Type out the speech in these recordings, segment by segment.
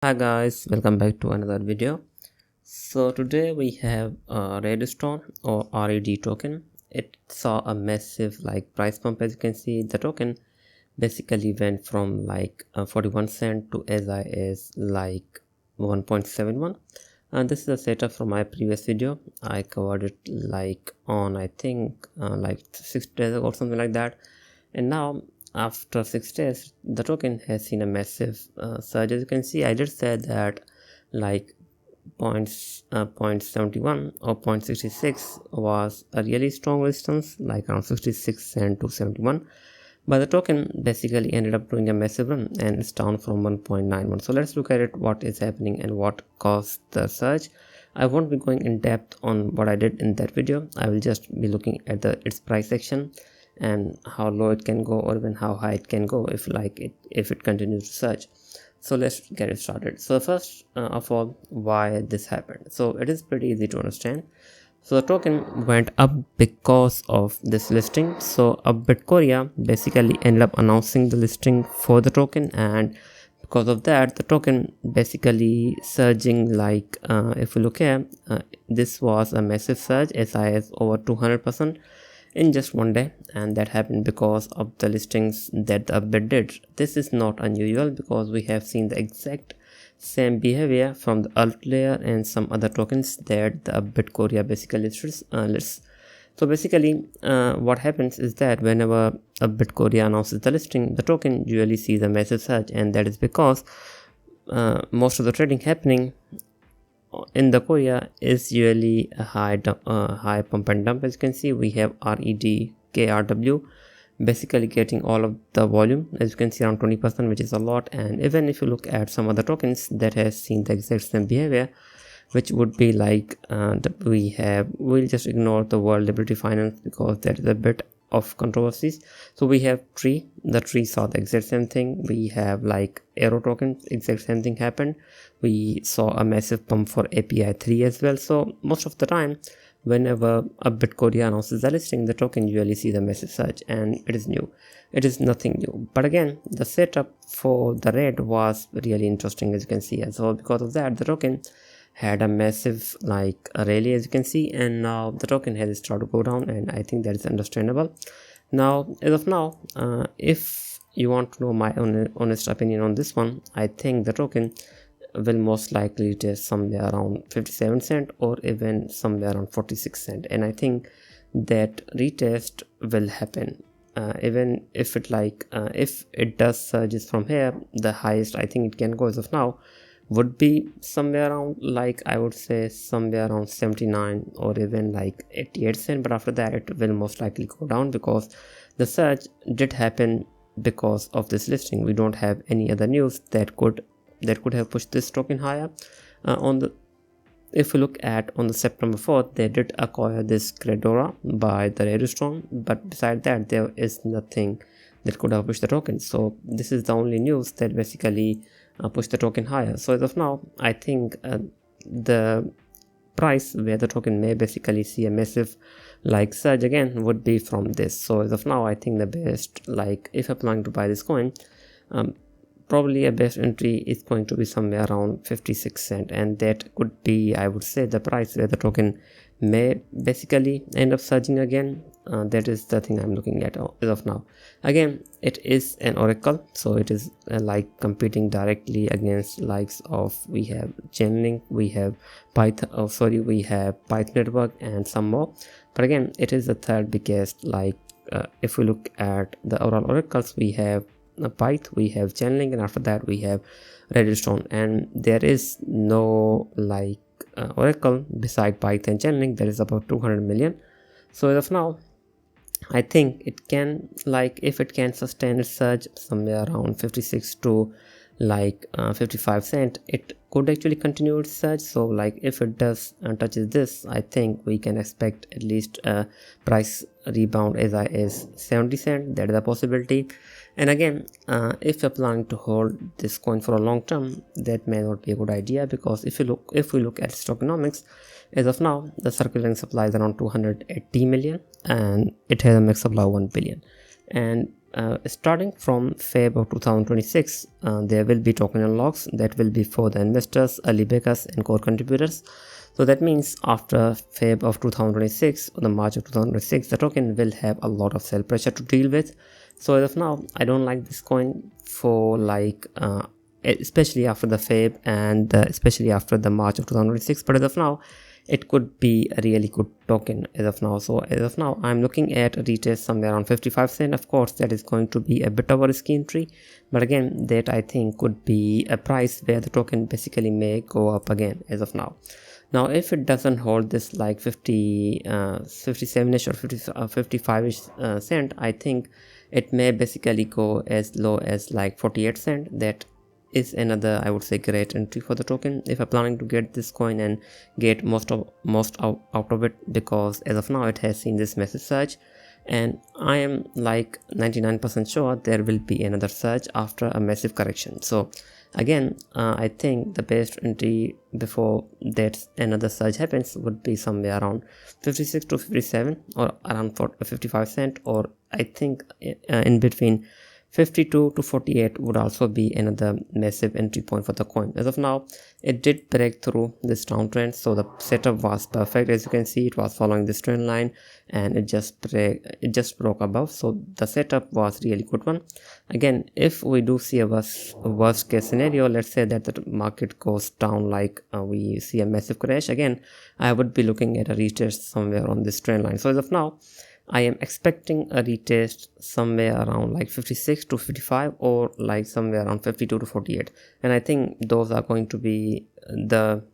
Hi guys, welcome back to another video. So today we have RedStone or RED token. It saw a massive price pump. As you can see, the token basically went from 41 cent to as high as 1.71. And this is a setup from my previous video. I covered it on I think 6 days ago or something like that. And now after 6 days the token has seen a massive surge. As you can see, I did say that like 0.71 or 0.66 was a really strong resistance, like around 66 cent to 71, but the token basically ended up doing a massive run and it's down from 1.91. So let's look at it, what is happening and what caused the surge. I won't be going in depth on what I did in that video. I will just be looking at its price action and how low it can go or even how high it can go if it continues to surge. So let's get it started. So first of all, why this happened. So it is pretty easy to understand. So the token went up because of this listing. So Bitcoin basically ended up announcing the listing for the token, and because of that the token basically surging if we look here, this was a massive surge as high as over 200% in just one day, and that happened because of the listings that the update did. This is not unusual because we have seen the exact same behavior from the alt layer and some other tokens that the Bitcoin basically lists. So basically what happens is that whenever a Bitcoin announces the listing, the token usually sees a massive surge, and that is because most of the trading happening in the Korea is usually a high pump and dump. As you can see, we have REDKRW basically getting all of the volume, as you can see, around 20%, which is a lot. And even if you look at some other tokens that has seen the exact same behavior, which would be we'll just ignore the World Liberty Finance because that is a bit of controversies. So we have the tree saw the exact same thing. We have arrow tokens, exact same thing happened. We saw a massive pump for API 3 as well. So most of the time whenever a Bitcoin announces the listing, the token usually sees a massive surge, and it is nothing new. But again, the setup for the red was really interesting, as you can see. And so because of that, the token had a massive rally, as you can see, and now the token has started to go down, and I think that is understandable. Now as of now, if you want to know my honest opinion on this one, I think the token will most likely test somewhere around 57 cent or even somewhere around 46 cent, and I think that retest will happen even if it does surges from here. The highest I think it can go as of now would be somewhere around I would say somewhere around 79 or even 88 cent, but after that it will most likely go down because the surge did happen because of this listing. We don't have any other news that could have pushed this token higher. If we look at on the September 4th, they did acquire this Credora by the RedStone, but beside that there is nothing that could have pushed the token. So this is the only news that basically pushed the token higher. So as of now, I think the price where the token may basically see a massive surge again would be from this. So as of now, I think the best, if you're planning to buy this coin, probably a best entry is going to be somewhere around 56 cent, and that could be, I would say, the price where the token may basically end up surging again. That is the thing I'm looking at as of now. Again, it is an oracle, so it is competing directly against we have Chainlink, we have Python, we have Python network and some more. But again, it is the third biggest. If we look at the overall oracles, we have Python, we have Chainlink, and after that we have RedStone, and there is no oracle beside Python and Chainlink that is about 200 million. So as of now, I think it can if it can sustain its surge somewhere around 56 to 55 cent, it could actually continue its surge. So if it does touches this, I think we can expect at least a price rebound as high as 70 cent. That is a possibility. And again, if you're planning to hold this coin for a long term, that may not be a good idea, because if we look at tokenomics, as of now the circulating supply is around 280 million and it has a max supply of 1 billion, and starting from Feb of 2026, there will be token unlocks that will be for the investors, early backers, and core contributors. So that means after Feb of 2026 or the March of 2026, the token will have a lot of sell pressure to deal with. So as of now, I don't like this coin for like especially after the Feb and especially after the March of 2026. But as of now, it could be a really good token as of now. So as of now, I'm looking at a retest somewhere around 55 cents. Of course, that is going to be a bit of a risky entry, but again, that I think could be a price where the token basically may go up again as of now. Now, if it doesn't hold this like 57ish or 55ish cent, I think it may basically go as low as like 48 cent. That is another, I would say, great entry for the token if you're planning to get this coin and get most out of it, because as of now it has seen this massive surge, and I am like 99% sure there will be another surge after a massive correction. So again, I think the best entry before that another surge happens would be somewhere around 56 to 57 or around 55 cent, or I think in between 52 to 48 would also be another massive entry point for the coin. As of now, it did break through this downtrend, so the setup was perfect. As you can see, it was following this trend line and it just broke above, so the setup was really good one. Again, if we do see a worst case scenario, let's say that the market goes down, like we see a massive crash, again I would be looking at a retest somewhere on this trend line. So as of now, I am expecting a retest somewhere around like 56 to 55 or like somewhere around 52 to 48, and I think those are going to be the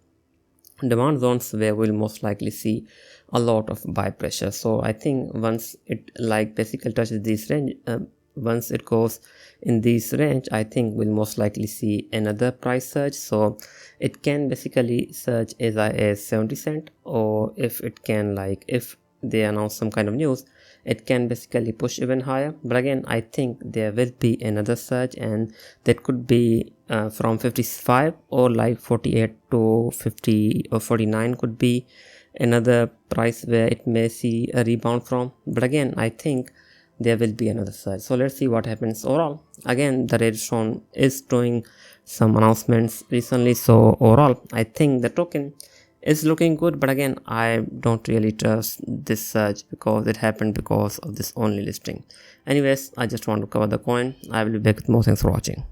demand zones where we'll most likely see a lot of buy pressure. So I think once it like basically touches this range, once it goes in this range, I think we'll most likely see another price surge. So it can basically surge as high as 70 cent, or if it can, like if they announce some kind of news, it can basically push even higher. But again, I think there will be another surge, and that could be from 55 or like 48 to 50 or 49 could be another price where it may see a rebound from. But again, I think there will be another surge. So let's see what happens overall. Again, the RedStone is doing some announcements recently, so overall I think the token is looking good, but again, I don't really trust this surge because it happened because of this only listing. Anyways, I just want to cover the coin. I will be back with more. Thanks for watching.